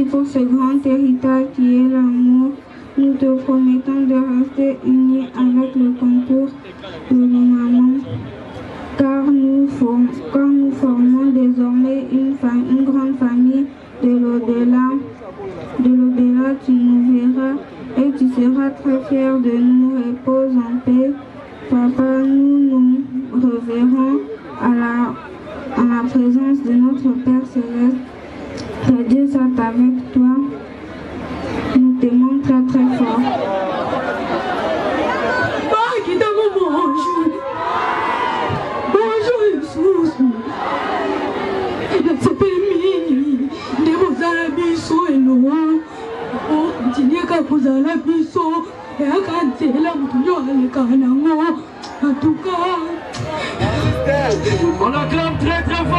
Merci pour ce grand héritage qui est l'amour. Nous te promettons de rester unis avec le concours de l'imam, car nous formons désormais une grande famille de l'au-delà. De l'au-delà, tu nous verras et tu seras très fier de nous. Repose en paix. Papa, nous nous reverrons à la présence de notre Père Céleste. Que Dieu soit avec toi. Nous t'aimons très très fort. On acclame très très fort.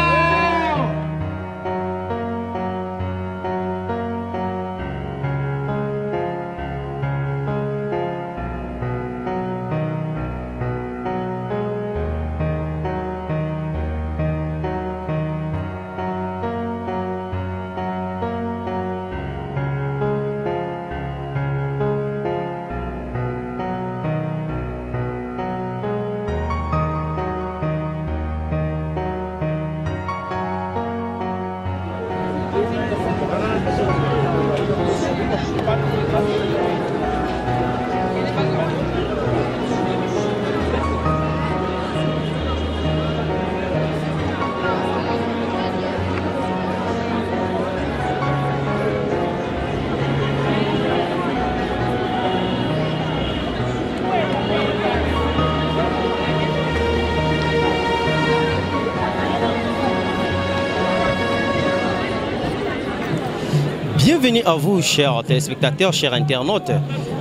Bienvenue à vous, chers téléspectateurs, chers internautes,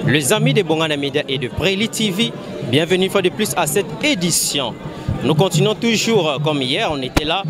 les amis de Bongana Media et de Préli TV. Bienvenue une fois de plus à cette édition. Nous continuons toujours comme hier, on était là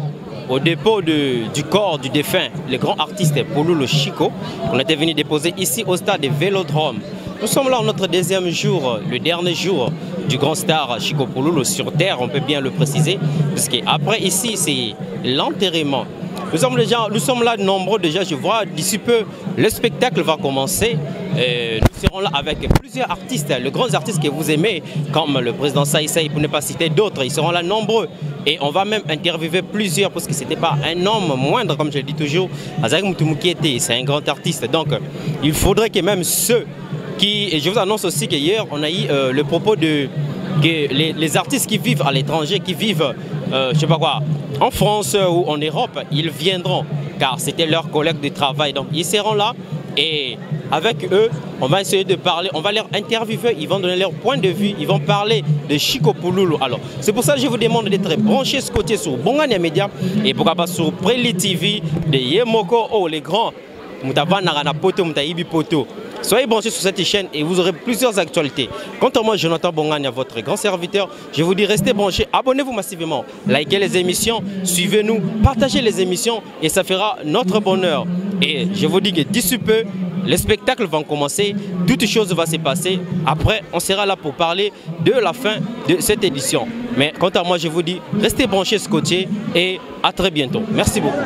au dépôt du corps du défunt, le grand artiste Pouloulou Chico. On était venu déposer ici au stade de Vélodrome. Nous sommes là en notre deuxième jour, le dernier jour du grand star Chico Pouloulou sur terre, on peut bien le préciser, parce qu'après ici c'est l'enterrement. Nous sommes là nombreux déjà, je vois d'ici peu le spectacle va commencer. Nous serons là avec plusieurs artistes, les grands artistes que vous aimez, comme le président Saïsaï, pour ne pas citer d'autres, ils seront là nombreux. Et on va même interviewer plusieurs, parce que ce n'était pas un homme moindre, comme je le dis toujours. Azari Moutoumoukiete, c'est un grand artiste, donc il faudrait que même ceux qui... Et je vous annonce aussi qu'hier, on a eu le propos de... que les artistes qui vivent à l'étranger, qui vivent, je sais pas quoi, en France ou en Europe, ils viendront, car c'était leur collègue de travail. Donc ils seront là et avec eux, on va essayer de parler, on va leur interviewer, ils vont donner leur point de vue, ils vont parler de Chico Pouloulou. Alors, c'est pour ça que je vous demande d'être branchés ce côté sur Bongana Media et pourquoi pas sur Préli TV, de Yemoko, oh les grands, Moutavanarana Poto, Moutaïbi Poto. Soyez branchés sur cette chaîne et vous aurez plusieurs actualités. Quant à moi, Jonathan Bongania, votre grand serviteur, je vous dis restez branchés, abonnez-vous massivement, likez les émissions, suivez-nous, partagez les émissions et ça fera notre bonheur. Et je vous dis que d'ici peu, les spectacles vont commencer, toutes choses vont se passer. Après, on sera là pour parler de la fin de cette édition. Mais quant à moi, je vous dis restez branchés scotchés et à très bientôt. Merci beaucoup.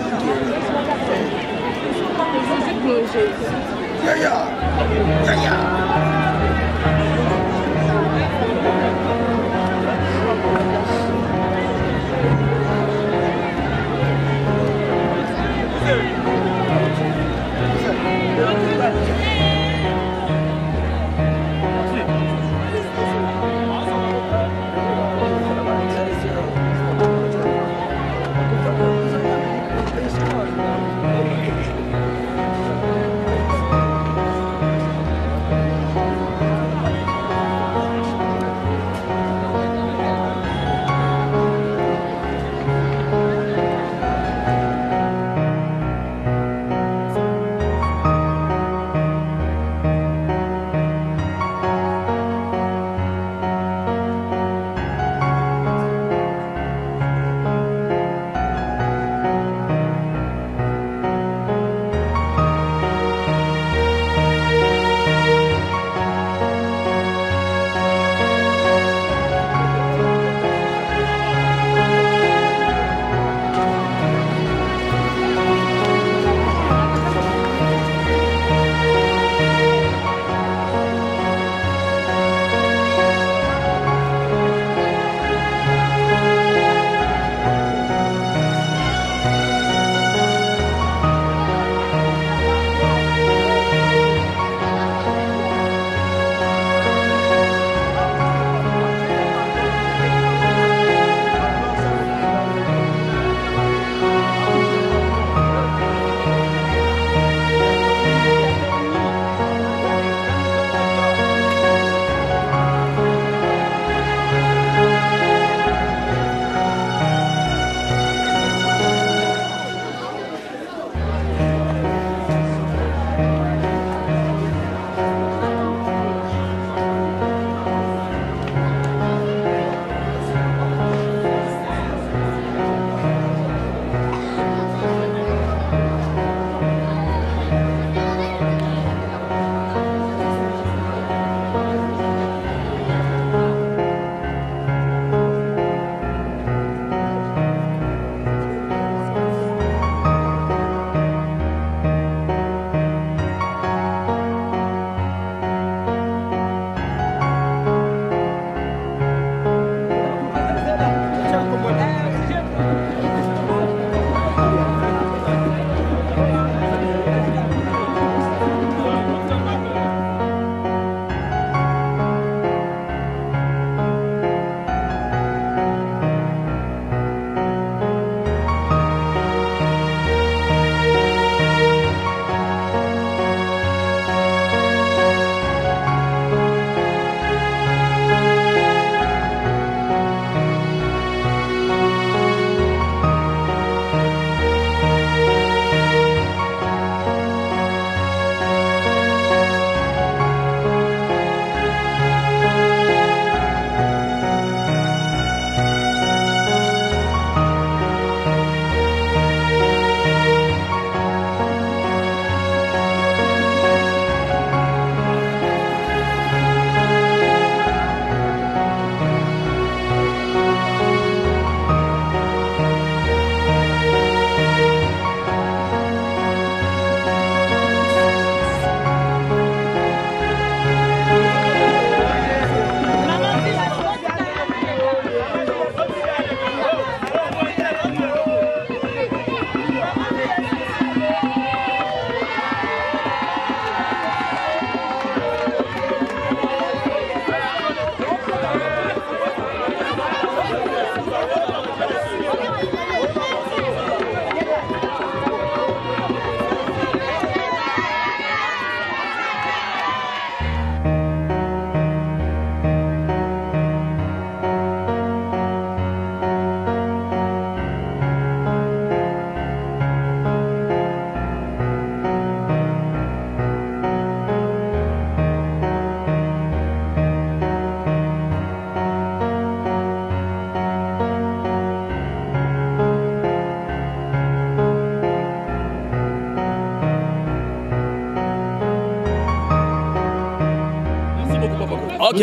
Ok.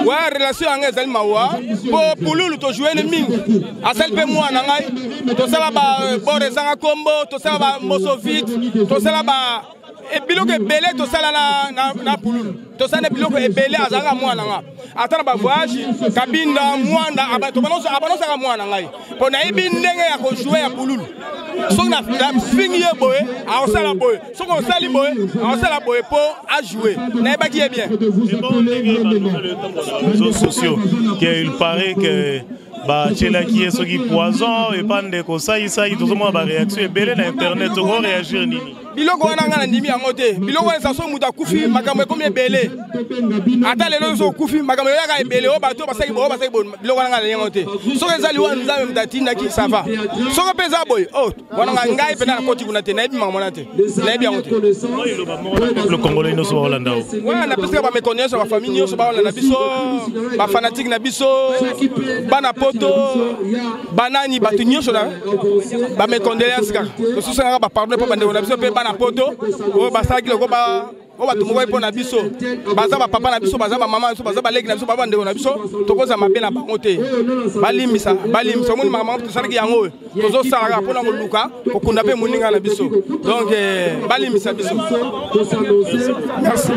Ouais, relation en ezali mawa. Pour Loulou, tu joues le ming. À celle de moi, nangai. Tu sais là-bas, Boresanga Combo, tu sais là-bas, Mosovit, tu sais là-bas. Et biloko ebele to sala na pululu to sala biloko ebele azanga mwana nga atana ba voyage kabinda mwanda abato banoso ka mwana ngai pona ibi ndenge ya ko jouer ya pululu so na swing ye boy a sala boy so ko sali boy a sala boy po a jouer na ba qui est bien réseaux sociaux qu'il paraît que bah tchela qui est ce qui poison et pas ndeko ça tout le monde va réaction ebele na internet on va réagir nini biloko wana ngana ndimi yango te biloko wana saso muta kufi makambo comme ebele ata lelo so kufi makambo yaka ebele o bato basaki bo biloko wana ngana yango te soko ezali wana nzambe mutatinda ki ça va soko peza boy oh wana ngai pena na koti kuna te na ebi mamona te na ebi yango te le congolais no so Hollanda ouais na pesa ba me connaître ba famille yo so ba Hollanda biso ba fanatique na biso bana poto banani batu nyosho na ba me condoléances ka so sanga ba pardon pa bande na biso pe na poto o basaki loko ba o batu mo ko na biso baza ba papa na biso baza ba mama biso baza ba leki na biso ba bande na biso tokoza mabe na bango te balimisa moni mama to salaki yango tozo sala pona ngoluka kokunda pe moninga na biso donc balimisa biso merci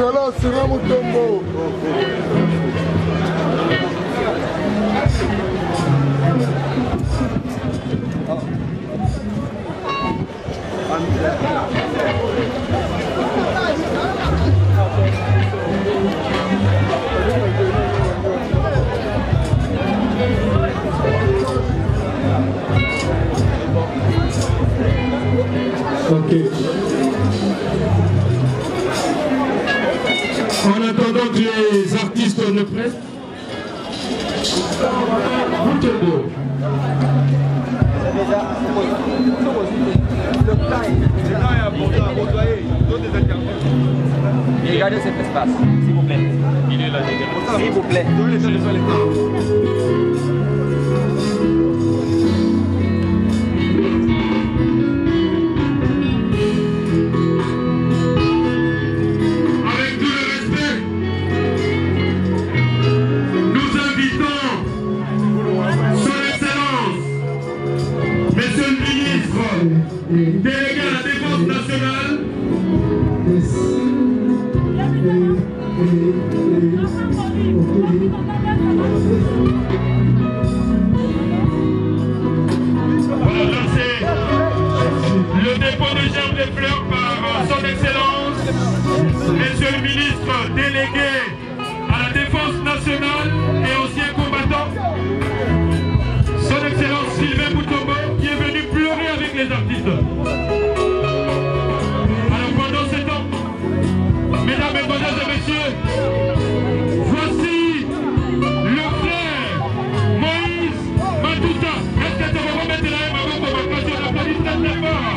Excellence, c'est Ramutombo. Ok. En attendant que les artistes ne prennent, regardez cet espace, s'il vous plaît. Il est là, s'il vous plaît. Délégué à la défense nationale. Voilà, là c'est le dépôt de germes de fleurs par son excellence, monsieur le ministre délégué à la défense nationale et ancien combattant, son excellence Sylvain Mutombo, qui est venu pleurer avec les artistes. Alors pendant ce temps, mesdames, mesdemoiselles et messieurs, voici le frère Moïse Matouta. Est-ce que tu vas remettre la main pour ma passion d'applaudissement très fort?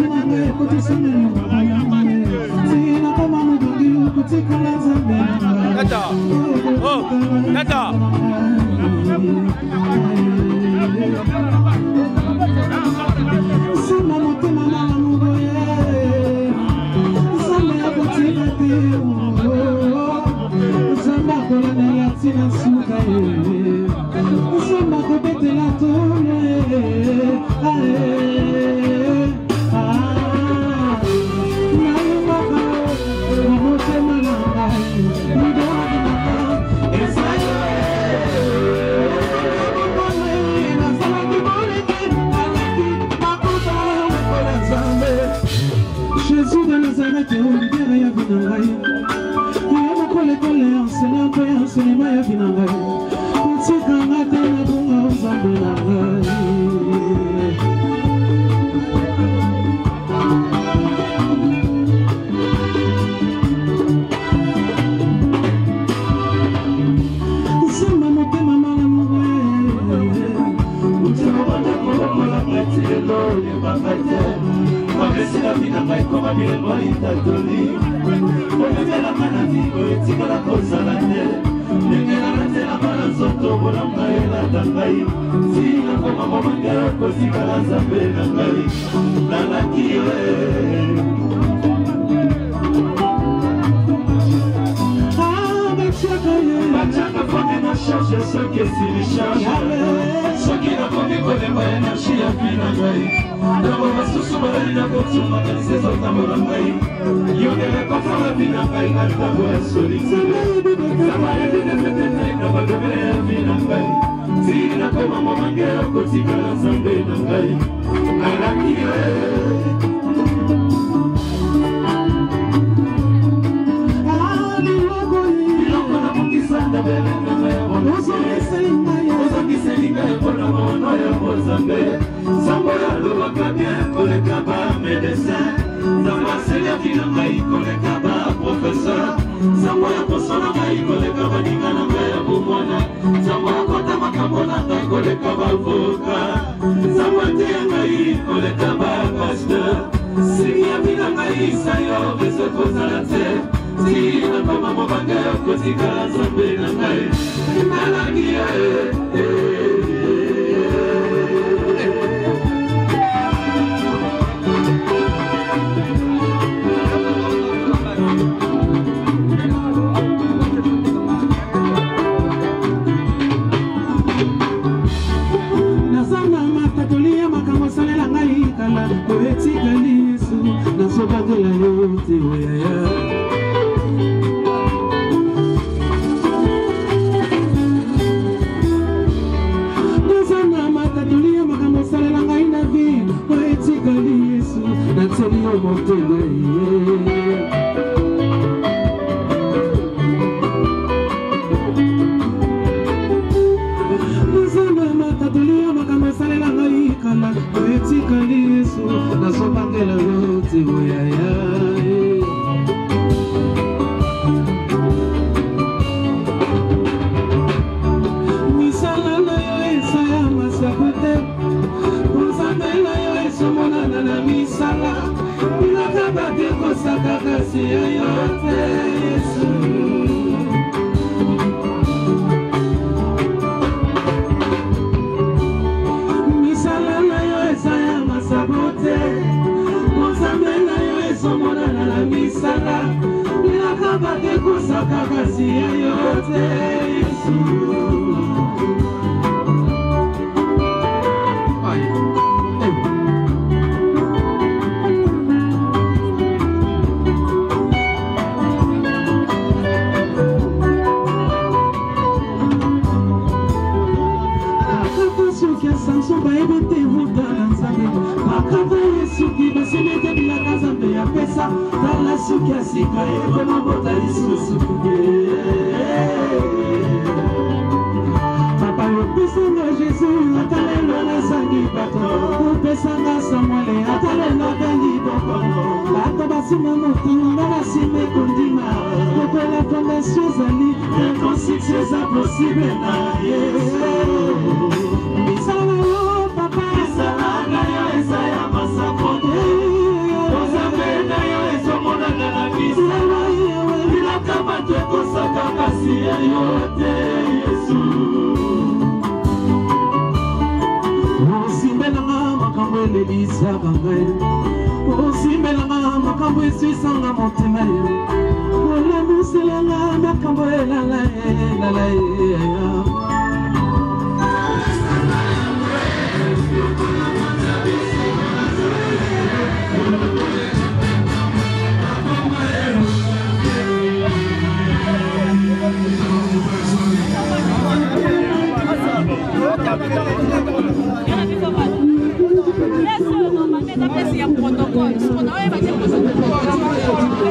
Ni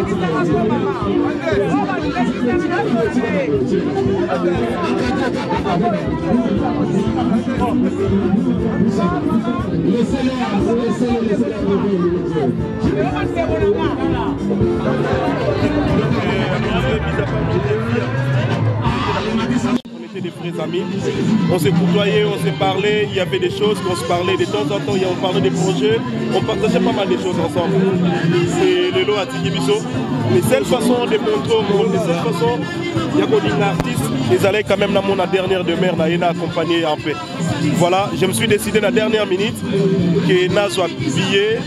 On était des vrais amis, on s'est côtoyés, on s'est parlé, il y avait des choses qu'on se parlait de temps en temps, on parlait des projets, on partageait pas mal de choses ensemble. C'est le lot à Tikibiso. Les seules façons de montrer au monde, les seules façons, il y a des artistes, ils allaient quand même dans mon dernière demeure, ils m'ont accompagné en paix. Voilà, je me suis décidé dans la dernière minute que Naz soit billet,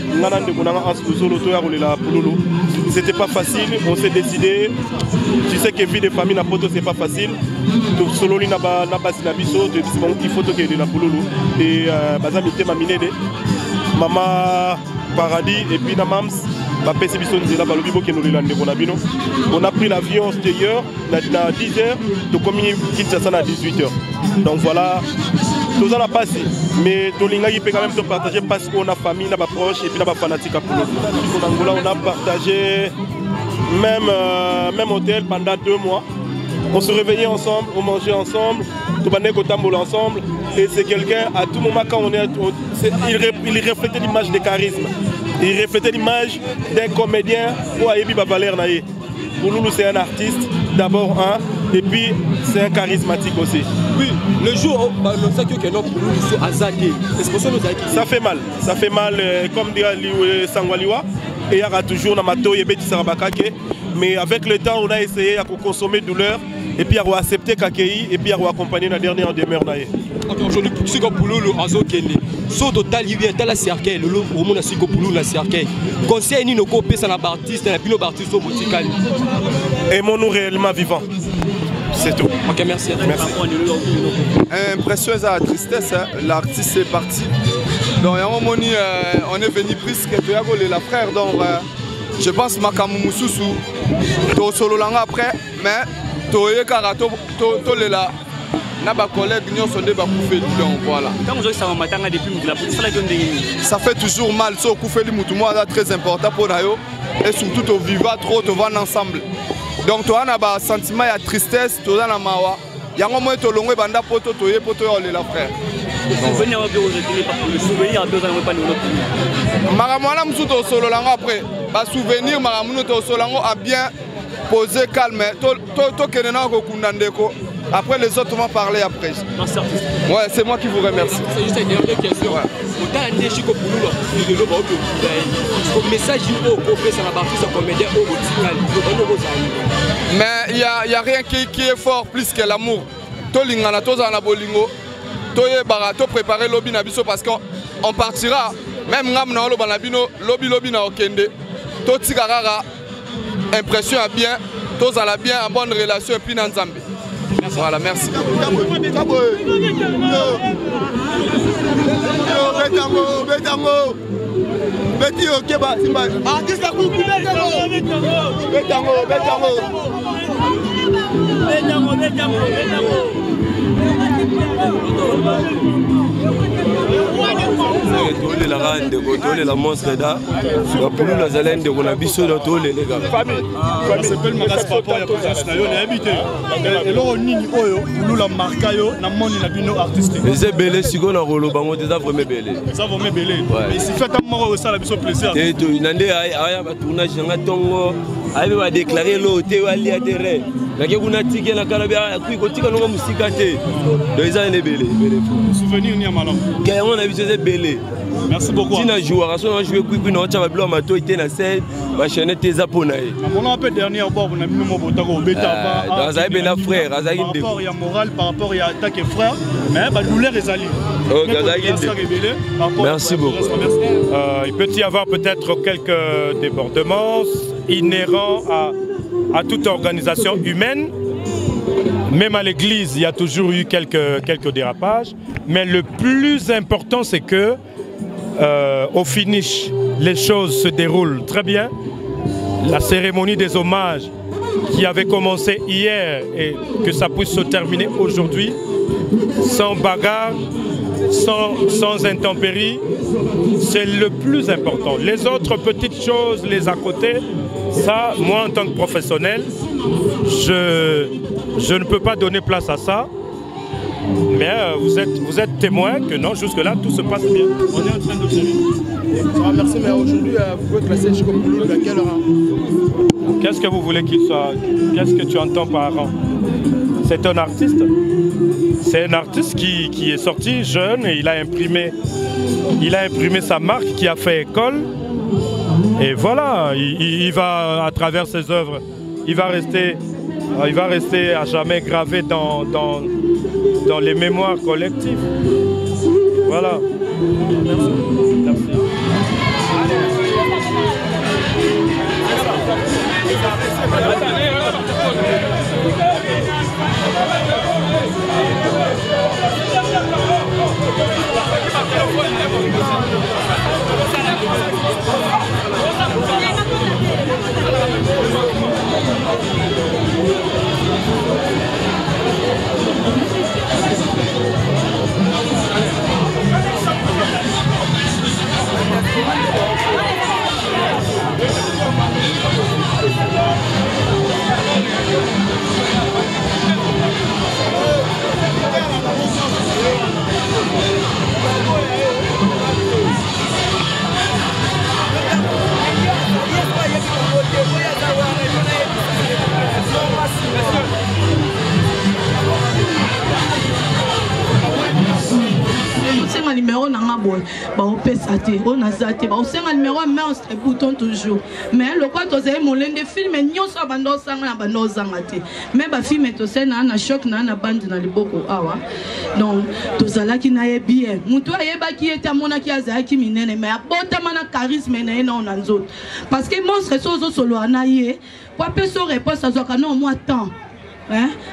c'était pas facile, on s'est décidé. Tu sais que vie de famille na poto c'est pas facile. Solo li na basi na biso, il faut que de la pouloulou et bazami te maminede. Mama Paradis et puis na mams ba pesi biso nzela ba lobi bokeno lelande ko na bino. On a pris l'avion hier à 10h, to komi Kinshasa à 18h. Donc voilà, tout ça n'a pas passé. Mais Tolinga il peut quand même te partager parce qu'on a famille, on a proche et puis on a fanatique à Poulo. En Angola on a partagé même hôtel pendant 2 mois. On se réveillait ensemble, on mangeait ensemble, tout le monde ensemble. Et c'est quelqu'un, à tout moment quand on est, il reflétait l'image de charisme. Il reflétait l'image d'un comédien pour Ayebi Babaler Naye. Pour nous, c'est un artiste, d'abord et puis c'est un charismatique aussi. Oui, le jour où nous savons que nous sommes azadés, ça fait mal, comme dit Sangwaliwa, et il y aura toujours dans Mato et Betty Sarabakake. Mais avec le temps, on a essayé de consommer douleur et puis à accepter Kakei et puis à accompagner la dernière demeure. Aujourd'hui, si vous avez un azo Kende, so total il vient à la cercueil, le monde a si vous avez un cercueil. Conseil ni nos copains ça l'artiste, la pino artiste au boutical. Aimons-nous réellement vivants. C'est tout. Ok, merci. Impression à la tristesse, l'artiste est parti. Donc on est venu presque de la frère, donc je pense que Makamu Moussousou, to solo langa après, mais to ye karato to lela. Na ba collègue nous sont des bakoufeli donc voilà. Quand vous ça matanga depuis la police ça fait toujours mal so koufeli mutumo là très important pour nayo et surtout au vivant trop to van ensemble. Donc to ana ba sentiment ya tristesse to na mawa. Yango mo to longwe banda poto to ye poto yo lela frère. Souvenir au bureau de le souvenir deux ans pas nous. Maramwana musuto solo langa après. Ba souvenir maramuno to solo lango a bien posé calme to kenena ko kundandeko. Après les autres vont parler après. Ouais, c'est moi qui vous remercie. C'est juste une dernière question. Mais il n'y a rien qui est fort plus que l'amour. Tolingana tozana bolingo. Toye barato préparer lobby nabiso parce qu'on partira même ngam na loba nabino lobby na okende. Totikarara impression à bien, tozala bien en bonne relation et puis na Nzambe. Voilà, merci. Tole la rande, tole la monstre da. Pour nous, la zalende, on a biso dans tole les gars. Ça s'appelle Magas Papa, il y a présence na yo, on est habité. Et là, on n'y oyo, nous la marque yo, na moni na bino artistique. C'est belé, si on a rolo, bango, des avres me belé. Ça va me belé. Mais si fait un mort, ça la biso plaisir. Et tout, nande aya ba tournage nga tongo, aya ba déclarer l'hôtel ali à terrain. La guerre on a tiqué la carabia, kui ko tika no musika te. Donc ça est belé. Souvenir ni amala. Car on a vu c'est belé. Merci beaucoup. Si na joueur, on a joué kui no tcha blo mato était na scène, ba chaîne tes japonais. On a un peu dernière fois on a mis mon botako beta ba. Dans un bena frère, azaki de. Par rapport à moral, par rapport à attaque et frère, mais ba douleur est ali. Merci beaucoup. Il peut y avoir peut-être quelques débordements inhérents à toute organisation humaine. Même à l'église, il y a toujours eu quelques dérapages. Mais le plus important, c'est que au finish, les choses se déroulent très bien. La cérémonie des hommages qui avait commencé hier et que ça puisse se terminer aujourd'hui, sans bagarre, sans intempéries, c'est le plus important. Les autres petites choses, les à côté, ça, moi en tant que professionnel, je ne peux pas donner place à ça. Mais vous êtes témoin que non, jusque-là, tout se passe bien. On est en train d'observer. Merci, mais aujourd'hui, vous pouvez classer Chico Pouloulou à quel rang? Qu'est-ce que vous voulez qu'il soit? Qu'est-ce que tu entends par rang? C'est un artiste. C'est un artiste qui est sorti jeune et il a imprimé sa marque, qui a fait école. Et voilà, il va, à travers ses œuvres, il va rester à jamais gravé dans les mémoires collectives. Voilà. Merci. numéro nanga boy ba opesa te on a zate ba osenga numéro mais on se bouton toujours mais le quoi tozé molende film nyonso abando sanga na bando zanga te mais ba film to sena na choc na bande na liboko awa donc tozalaki na ye bien mutu ayebaki eta monaki azaki minene mais abota mana charisme na ena on nzoto parce que monstre sozo solo anaye kwa peso réponse azoka non moi temps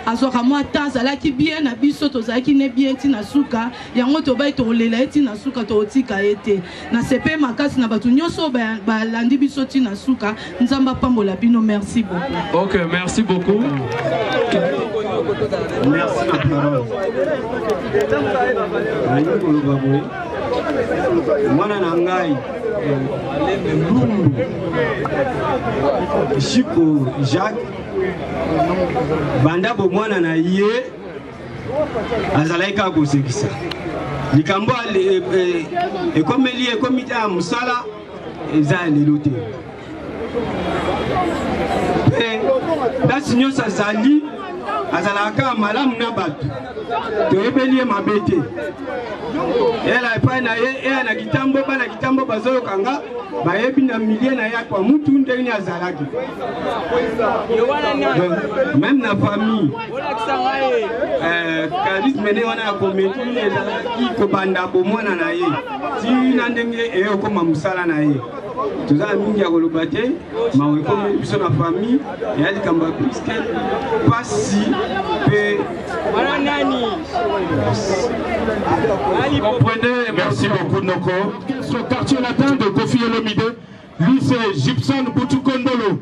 azoka moi temps alaki bien na biso tozalaki ne bien tina suka yango to bai to lela tina suka to otika ete na sepe makasi na batu nyonso ba landi biso tina suka nzamba pambola bino merci beaucoup. OK, merci beaucoup. Merci la parole. Mwana na ngai Chico Jacques banda bo mwana na ye azalaika kosekisa likambo ekomeli ekomite ya musala eza lelo te place nyonso azali azalaka malamu na bato toyebeli ye mabe te ela epai na ye eya na kitambo bana kitambo bazoyokanga bayebi na milie na ya kwa mutu ndenge azalaki même na famille charisme ne wana ya komedi ezalaki kobanda bomwana na ye ti na ndenge eyokoma musala na ye tozala mingi ya koloba te mawekomi biso na famille eya likambo ya priske pasi mpe comprenez, merci beaucoup Noko. Sur le quartier latin de Kofi Olomide, lui c'est Gibson Boutoukondolo.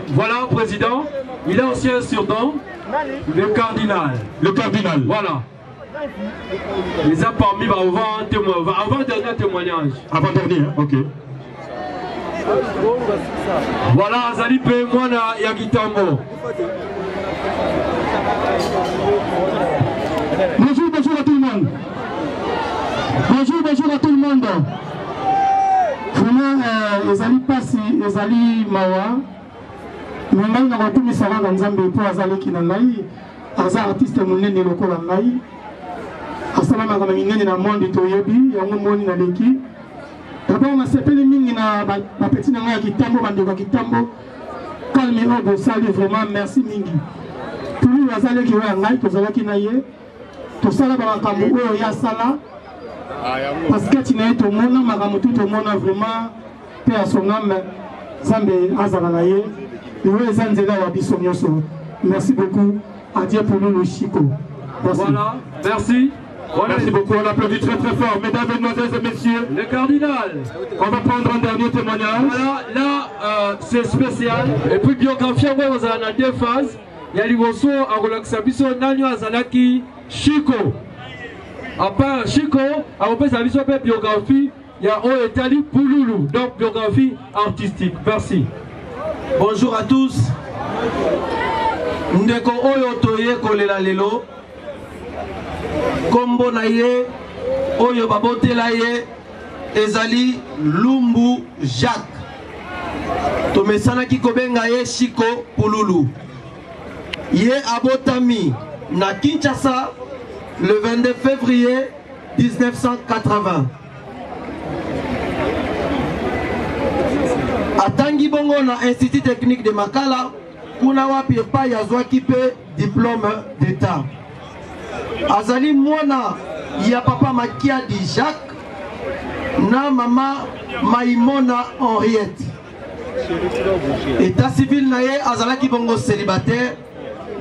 Voilà, président, il a aussi un surnom, le cardinal. Le cardinal. Voilà. Les a parmi avant-dernier témoignage. Avant-dernier, ok. Voilà, Azali Pe Mwana Yagitambo. Bonjour, bonjour à tout le monde. Bonjour, bonjour à tout le monde. Vraiment, Ezali Passi, Ezali Mawa. Nous avons tout mis ça dans Nzambe pour Azali Kinangai. Aza artiste monene lokola ngai. Asala makama minene na monde toyebi, yango moni na leki. D'abord on a sepeli mingi na ba petit na ngai kitambo bandeko kitambo. Calme obo sali vraiment merci mingi. Tout Azali ki wa ngai tozalaki na ye. Tosala ba makambo oyo ya sala. Parce que tu n'es tout le monde, makambo tout le monde vraiment paix à son âme. Zambe azala na ye. Merci beaucoup. Adieu pour nous, le Chico. Merci. Voilà, merci. Merci beaucoup, on applaudit très très fort. Mesdames, mesdemoiselles et messieurs, le cardinal. On va prendre un dernier témoignage. Voilà, là c'est spécial. Et puis biographie, on va dans deux phases. Il y a l'Ivoso, à Relaxabiso, Nanyo Azalaki, Chico. À part Chico, à opérer sa biographie, il y a Oetali Pouloulou, donc biographie artistique. Merci. Bonjour à tous. Ndeko Oyo Toye Kolela Lelo. Kombo Naye, Oyo Babotela Ye, Ezali Lumbu Jacques. Tomesana Kikobenga Ye Chico Pouloulou. Ye Abotami na Kinshasa le 22 février 1980. Atangi bongo na Institut technique de Makala, kuna wapi pa yazwaki pe diplôme d'état. Azali mwana ya papa Makiadi Jacques na mama Maïmona Henriette. État civil na ye azalaki bongo célibataire,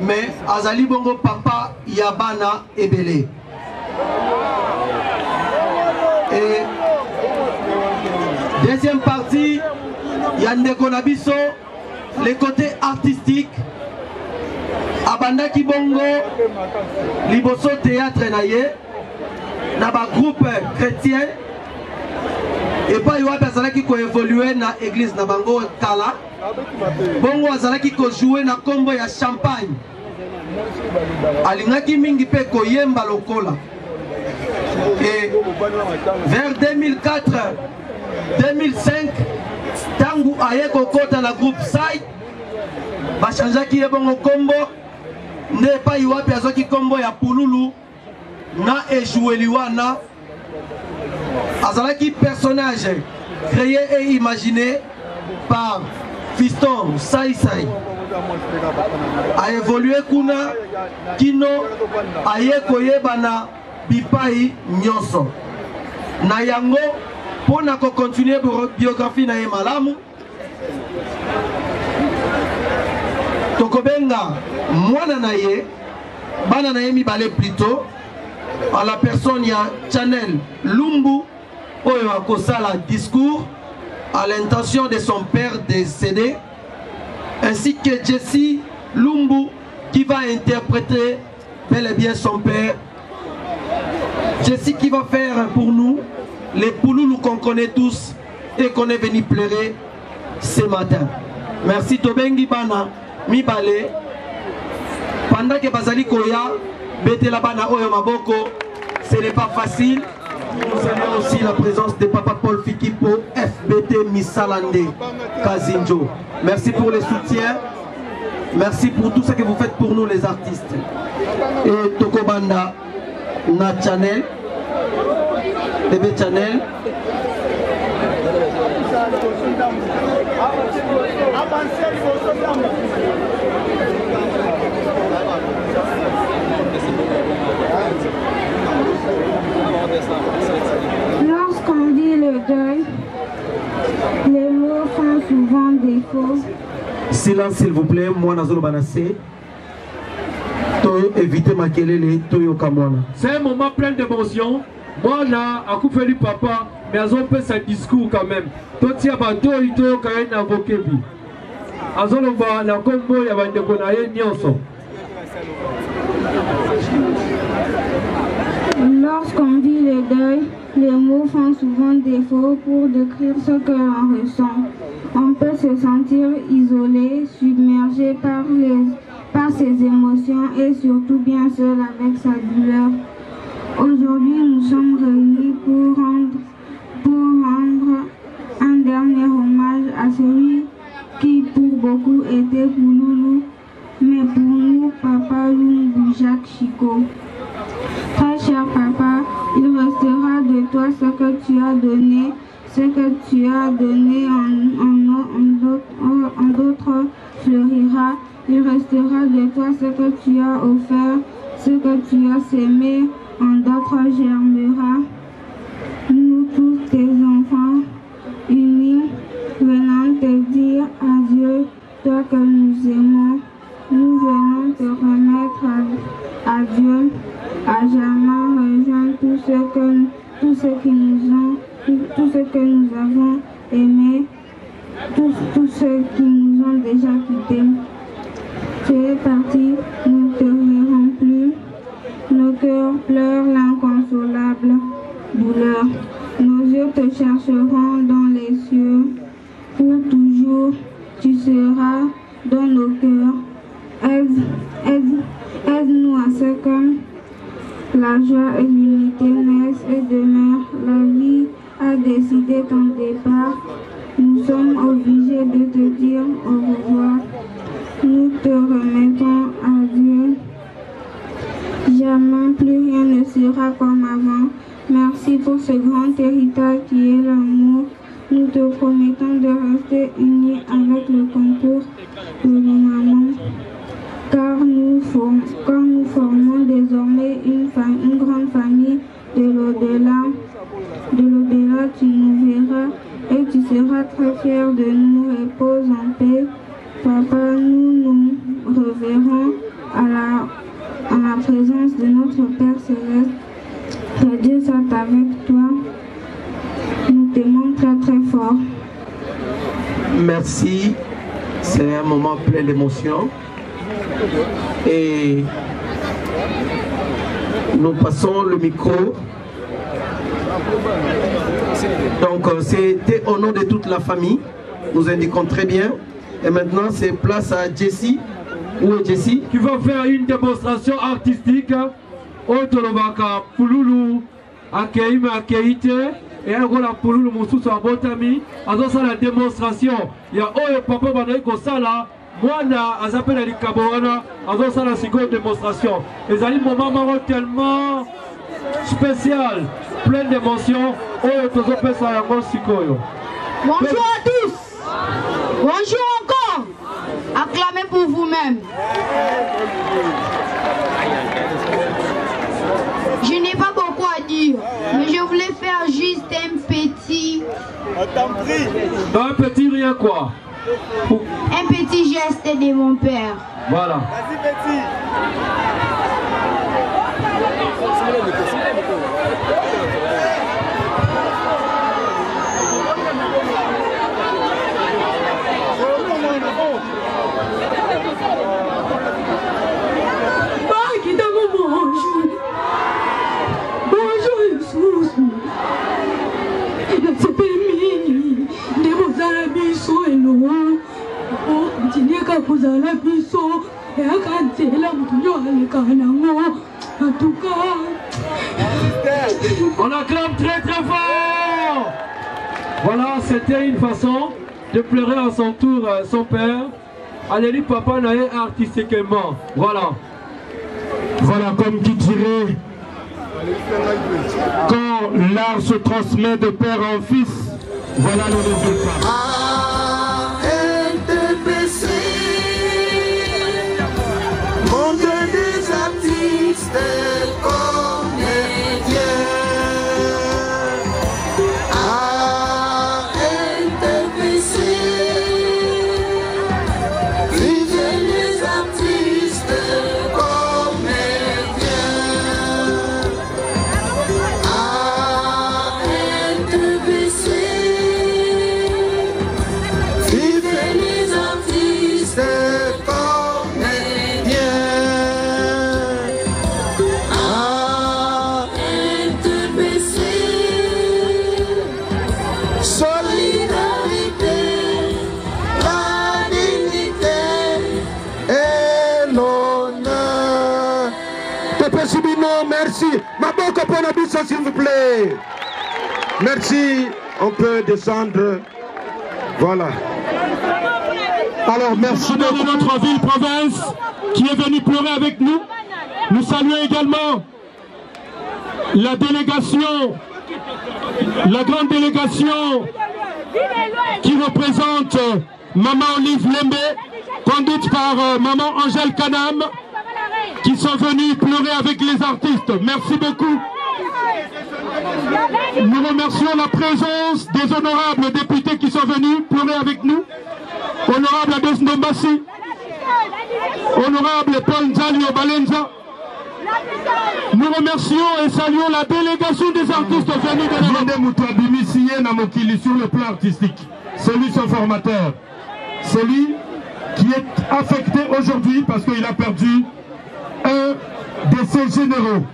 mais azali bongo papa Yabana Ebele. Et deuxième partie, Yandeko Nabiso, les côtés artistiques. Abandaki bongo, Liboso théâtre naye, naba groupe chrétien. Et pas Yoab Azalaki ko évolué na église na bango Kala. Bongo Azalaki ko jouer na combo ya champagne. Alingaki mingi pe ko yemba lokola. Et vers 2004, 2005, tangu aye kokota na groupe Sai, bachanjaki ye bongo combo, nde pa Yoab azwaki combo ya Pouloulou na ejoueli wana. Azalaki personnage créé et imaginé par Fiston Sai Sai a évolué kuna kino aye koyebana bipai nyonso na yango pona ko continuer biographie na ye malamu tokobenga mwana na ye bana na ye mibale plutôt à la personne ya Chanel Lumbu oyo akosala discours à l'intention de son père décédé, ainsi que Jessie Lumbu qui va interpréter bel et bien son père. Jessie qui va faire pour nous les Pouloulou qu'on connaît tous et qu'on est venu pleurer ce matin. Merci Tobengi Bana Mibale. Pendant que Bazali Koya Betela Bana Oyo Maboko, ce n'est pas facile. Nous saluons aussi la présence de Papa Paul Fikipo, FBT Misalande Kazinjo. Merci pour les soutiens. Merci pour tout ce que vous faites pour nous les artistes. Et Tokobanda na Channel, TV Channel. Lorsqu'on dit le deuil, les mots font souvent défaut. Silence s'il vous plaît, moi Nazolo Banassé. Évitez ma kelele, Toyo Kamwana. C'est un moment plein d'émotion. Moi là, à Koufeli papa, mais on peut sa discours quand même. Totia Bato Ito Kayen Avokebi. Azolo va na combo ya bandeko na ye nyonso. Lorsqu'on dit le deuil, les mots font souvent défaut pour décrire ce que l'on ressent. On peut se sentir isolé, submergé par ses émotions et surtout bien seul avec sa douleur. Aujourd'hui, nous sommes réunis pour rendre un dernier hommage à celui qui pour beaucoup était Pouloulou, mais pour nous, Papa Lumbu Jacques Chico. Très cher papa, il restera de toi ce que tu as donné, en d'autres fleurira. Il restera de toi ce que tu as offert, ce que tu as sémé, en d'autres germera. Nous tous tes enfants, unis, venons te dire adieu, toi que nous aimons. Nous venons te remettre à Dieu, à jamais rejoindre tout ce que nous avons aimé, tous ceux qui nous ont déjà quittés. Tu es parti, nous ne te verrons plus. Nos cœurs pleurent l'inconsolable. chercherons dans les cieux. Pour toujours, tu seras dans nos cœurs. Aide-nous à ce que la joie et l'unité naissent et demeurent. La vie a décidé ton départ. Nous sommes obligés de te dire au revoir. Nous te remettons à Dieu. Jamais plus rien ne sera comme avant. Merci pour ce grand héritage qui est l'amour. Nous te promettons de rester unis avec le concours de maman. Car nous formons désormais une grande famille de l'au-delà. De l'au-delà, tu nous verras et tu seras très fier de nous. Repose en paix. Papa, nous reverrons à la présence de notre Père Céleste. Que Dieu soit avec toi. Nous t'aimons très très fort. Merci. C'est un moment plein d'émotion. Et nous passons le micro. Donc c'était au nom de toute la famille. Nous indiquons très bien. Et maintenant c'est place à Jessie. Où est Jessie? Qui va faire une démonstration artistique. Otolobaka Pululu Akeime Akeite. Et un rôle à Pululu Moussous à Botami. Alors ça la démonstration. Il y a Oyo Papa Banaïko Sala. Mwana azapela likaboana avant ça la seconde démonstration. Les amis moment marron tellement spécial, plein d'émotions. Bonjour à tous. Bonjour encore. Acclamez pour vous-même. Je n'ai pas beaucoup à dire, mais je voulais faire juste un petit... Un petit rien quoi? Un petit geste de mon père. Voilà. Vas-y petit. On acclame très très fort. Voilà, c'était une façon de pleurer à son tour son père. Allez, papa naé artistiquement. Voilà. Voilà, comme qui dirait, quand l'art se transmet de père en fils, voilà le résultat. Monde des artistes comédiens, à NTPC, vivent les artistes comédiens, à NTPC, vivent les artistes comédiens. Merci. Maboko Ponabiso, s'il vous plaît. Merci. On peut descendre. Voilà. Alors, merci de notre ville-province qui est venu pleurer avec nous. Nous saluons également la délégation, la grande délégation qui représente Maman Olive Lembe, conduite par Maman Angèle Kanam, qui sont venus pleurer avec les artistes. Merci beaucoup. Nous remercions la présence des honorables députés qui sont venus pleurer avec nous. Honorable Ades Ndombasi, honorable Paul Nzalio Balenza. Nous remercions et saluons la délégation des artistes venus de la sur le plan artistique. C'est lui son formateur. C'est lui qui est affecté aujourd'hui parce qu'il a perdu un de ses généraux.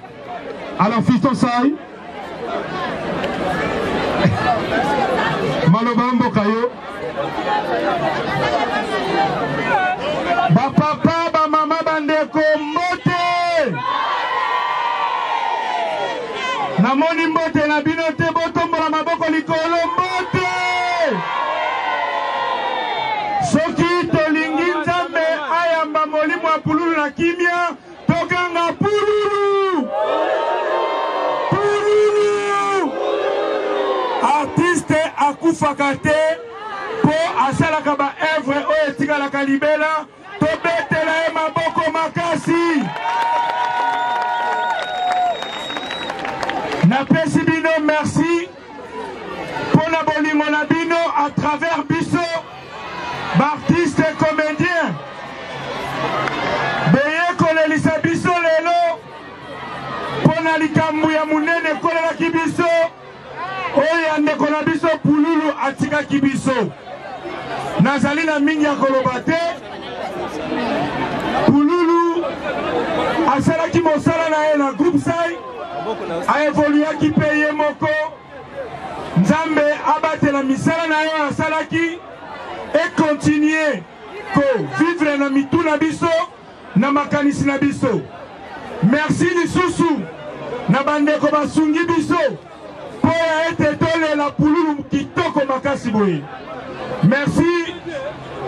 Alors, Fiston Saï, Malobambo Kayo. Ba papa, ba mama, bandeko, mbote. Namoni mbote na binote botombo na maboko likolo mbote. Soki tolingi nzambe ayamba molimo ya pululu na kimia, tokanga pululu. Pululu. Artiste akufaka te po asalaka ba œuvre oyo etikalaka libela, tobetela ye maboko makasi. Napesi bino merci pour la bolingo na bino à travers biso artiste et comédien. Beye kolelisa biso lelo pour na likambu ya munene kolelaki biso oyo ndeko na biso pululu atikaki biso. Nazali na mingi ya koloba te. Pululu asalaki mosala na ye na groupe sai a évolué qui paye moko Nzambe abatela misala na yo asalaki et continuer ko vivre na mitu na biso na makanisi na biso. Merci lisusu na bandeko basungi biso po ya ete tole la pululu kitoko makasi boye. Merci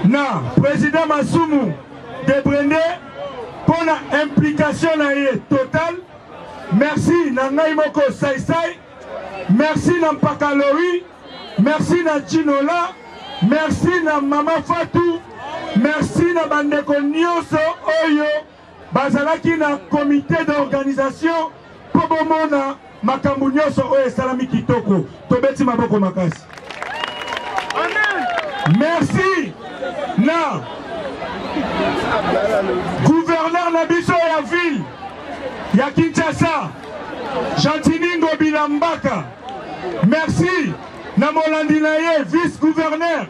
na président Masumu de Brende pour la implication na ye totale. Merci na ngai moko sai sai. Merci na Mpakalori. Merci na Chinola. Merci na Mama Fatou. Merci na bandeko nyonso oyo bazalaki na comité d'organisation po bomona makambu nyonso oyo esalami kitoko. Tobeti maboko makasi. Merci na gouverneur na biso ya ville ya Kinshasa, Jantiningo Bilambaka. Merci na molandi na ye vice-gouverneur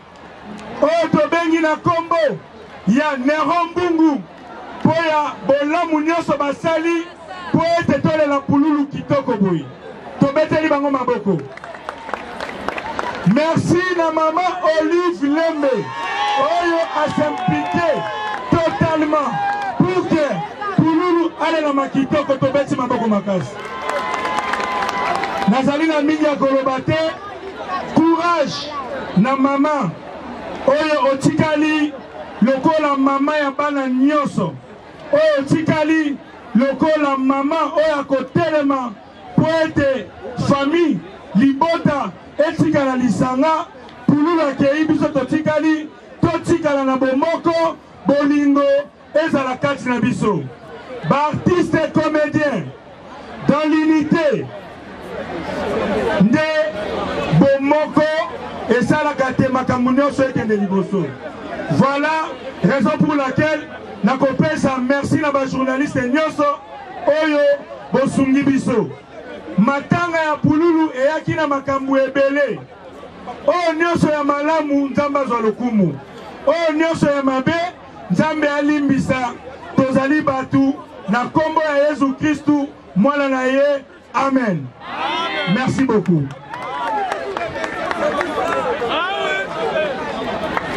oyo tobengi na kombo ya Nero Mbungu po ya bolamu nyonso basali po ete tolela pululu kitoko boyi. Tobeteli bango maboko. Merci na mama Olive Lembe oyo a s'impliqué totalement pour que pululu ale na makitoko tobeti maboko makasi. Nazali na mingi ya koloba te. Courage na mama oyo otikali lokola mama ya bana nyonso oyo otikali lokola mama oyo akotelema po ete famille libota etikala lisanga pululu akei biso totikali totikala na bomoko bolingo ezala kati na biso. Artiste et comédien dans l'unité nde bomoko et ça la gâté makambu nyonso ekende liboso. Voilà raison pour laquelle nakopesa merci na ba journaliste nyonso oyo bosungi biso. Matanga ya pululu eyaki na makambu ebele oyo nyonso ya malamu Nzambe azwa lokumu, oyo nyonso ya mabe Nzambe alimbisa. Tozali batu na kombo ya Yesu Kristu mwana na ye. Amen. Merci beaucoup.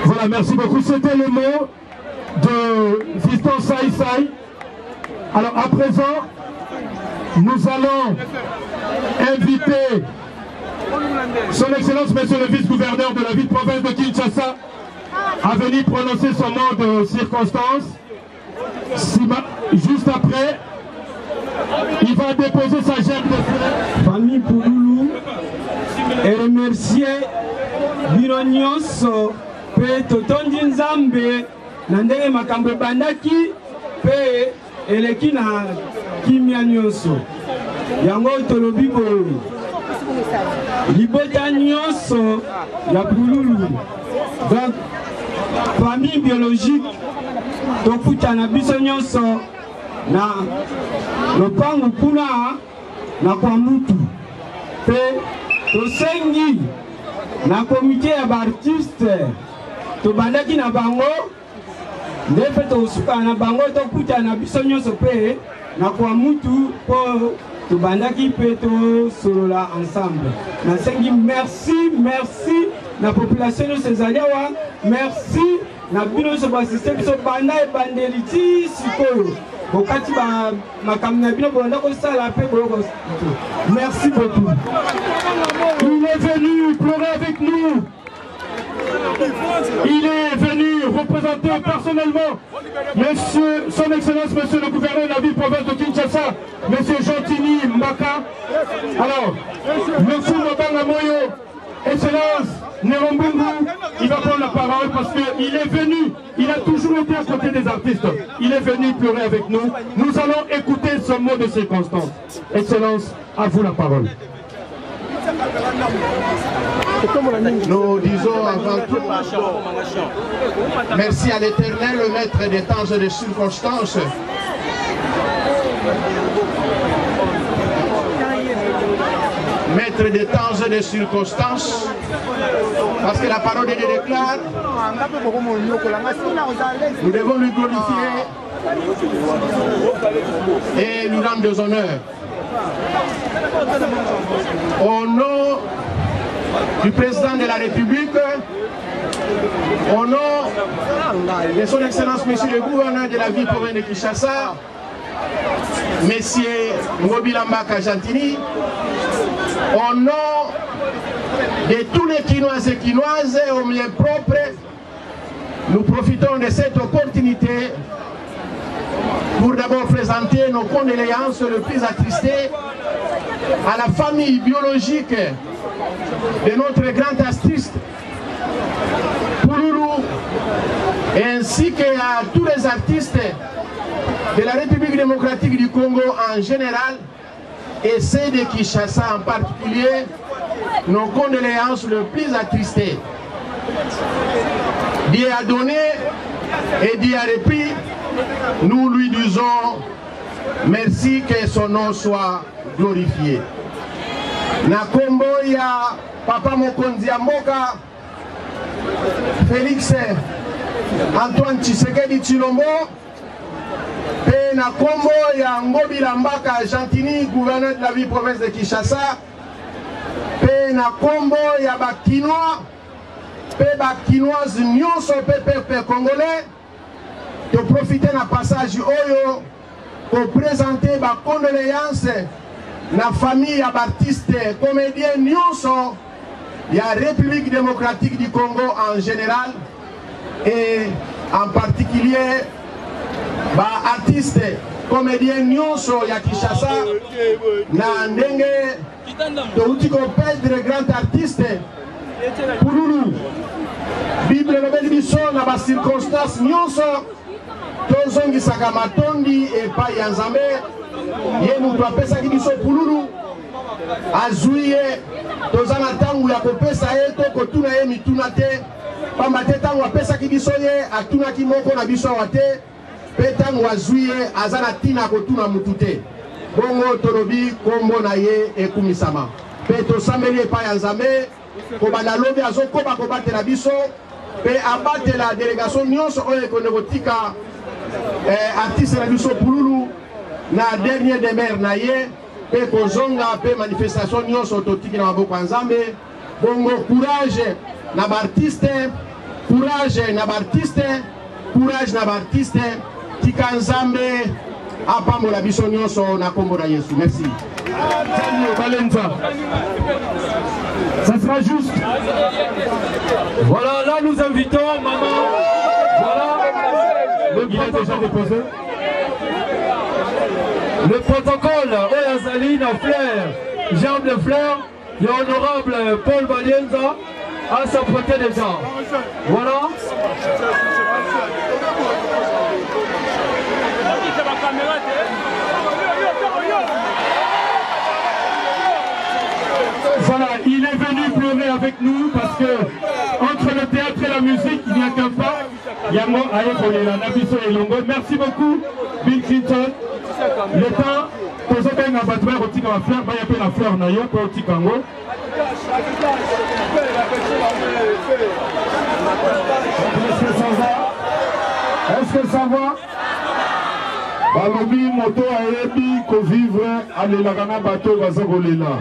Voilà, merci beaucoup. C'était le mot de Fiston Sai Sai. Alors à présent, nous allons inviter Son Excellence Monsieur le Vice-Gouverneur de la ville-province de Kinshasa à venir prononcer son nom de circonstance. Juste après, il va déposer sa gerbe de fleurs. Famille Pululu et remercier bino nyonso pe totondi Nzambe na ndenge makambo ebandaki pe eleki na kimia nyonso. Yango tolobi boye libota nyonso ya Pululu. Donc famille biologique tokutana biso nyonso na lopango kuna na kwa mutu pe tosengi na komite ya baartiste tobandaki na bango nde pe tosuka na bango tokutana biso nyonso pe na kwa mutu po tobandaki mpe tosolola ensemble. Nasengi merci na population nyonso ezali awa, merci na bino nyonso basiste biso banda ebandeli ti sikoyo bokati makambo na bino bolanda kosala mpe boyoko. Merci beaucoup. Il est venu pleurer avec nous. Il est venu représenter personnellement Monsieur, Son Excellence, Monsieur le gouverneur de la ville-province de Kinshasa, Monsieur Jean-Tini Mbaka. Alors, le fou Mabanga Moyo, Excellence Nerombungu, il va prendre la parole parce qu'il est venu, il a toujours été à côté des artistes. Il est venu pleurer avec nous. Nous allons écouter ce mot de circonstance. Excellence, à vous la parole. Nous disons avant tout merci à l'Éternel, le maître des temps et des circonstances. Maître des temps et des circonstances, parce que la parole de Dieu déclare, nous devons lui glorifier et lui rendre des honneurs. Au nom du président de la République, au nom de son Excellence, Monsieur le gouverneur de la ville-province de Kinshasa, Monsieur Ngobila Mbaka Jean-Tini, au nom de tous les Kinoises et Kinoises au milieu propre, nous profitons de cette opportunité pour d'abord présenter nos condoléances le plus attristées à la famille biologique de notre grand artiste Pouloulou, ainsi qu'à tous les artistes de la République démocratique du Congo en général et ceux de Kinshasa en particulier, nos condoléances le plus attristées. Dieu a donné et Dieu a repris, nous lui disons merci, que son nom soit glorifié. Na kombo ya Papa Mokonzi ya Mboka Félix Antoine Tshisekedi Tshilombo, pe na kombo ya Ngobila Mbaka Jean-Tini, gouverneur de la ville-province de Kinshasa, pe na kombo ya Bakinois, pe Bakinoise nyonso pe peuple congolais, de profiter na passage oyo pour présenter ma condoléance na famille ya artiste comédien nyonso ya République démocratique du Congo en général et en particulier ba artiste comédien nyonso ya Kinshasa na ndenge touti ko perdre grand artiste Pouloulou. Bible lobeli biso na ba circonstances nyonso tozongisaka matondi epai ya Nzambe. Ye mutu apesaki biso Pouloulou azwi ye, toza na ntango ya kopesa ye to kotuna ye mituna te, pamba te ntango apesaki biso ye atunaki moko na biso awa te, mpe ntango azwi ye aza na ntina kotuna mutu te. Bongo tolobi kombo na ye ekumisama, mpe tosambeli epai ya Nzambe kobanda lobi azokoba kobatela biso mpe abatela délégation nyonso oyo ekonde kotika artiste na biso Pouloulou na dernier demeure na ye, mpe kozonga mpe manifestation nyonso totiki na maboko ya Nzambe. Bongo courage na baartiste, courage na baartiste, courage na baartiste, tika Nzambe apambola biso nyonso na kombo na Yesu. Merci. Ça sera juste. Voilà, là nous invitons maman. Voilà. Il a déjà déposé. Le protocole, Oyazali, la fleur, Jean de fleur, l'honorable Paul Valienza a s'apprêté déjà. Voilà. Voilà, il est venu pleurer avec nous parce que entre le théâtre et la musique, il n'y a qu'un pas. Yango Ayekolela, Nabiso et Longo. Merci beaucoup, Bill Clinton. Le temps, pour ce qu'on a battu, on a fleur, il y a peu la fleur, on a eu pour Tikango. Est-ce que ça va? balobi moto ayebi kovivre alelaka na bato baza kolela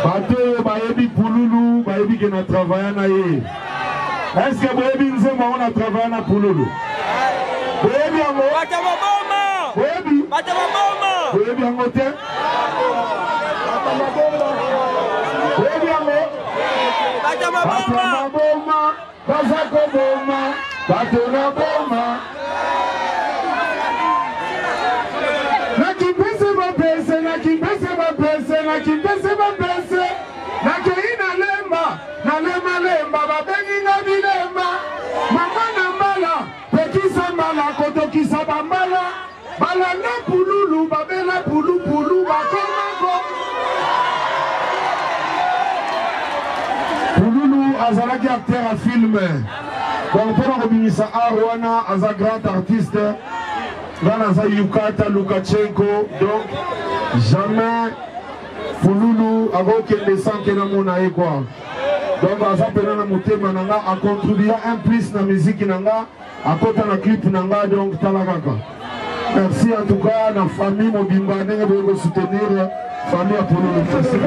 bato oyo bayebi pululu bayebi ke na travaya na ye. Est-ce que boyebi nzembo yango na travaya na pululu? Boyebi yango? Boyebi? Boyebi yango te? Boyebi yango? Bato maboma baza koboma bato na boma nakipese bapese nakipese bapese nakipese bapese nakei nalemba babengi na bilemba mama na mbala pekisa mbala kotokisa bambala balanda pululu babela pulupulu bakomako pululu azalaki acteur à film donc mpona kobimisa art wana aza grand artiste ngana aza Yukata Lukashenko donc jamais pululu akokende sanke na mona ye quoi donc aza pena na motema na nga acontribuya un plus na musique na nga akota na clip na nga donc tala kaka merci en tout cas na famille mobimba ndenge boye kosoutenir famille ya pululu merci.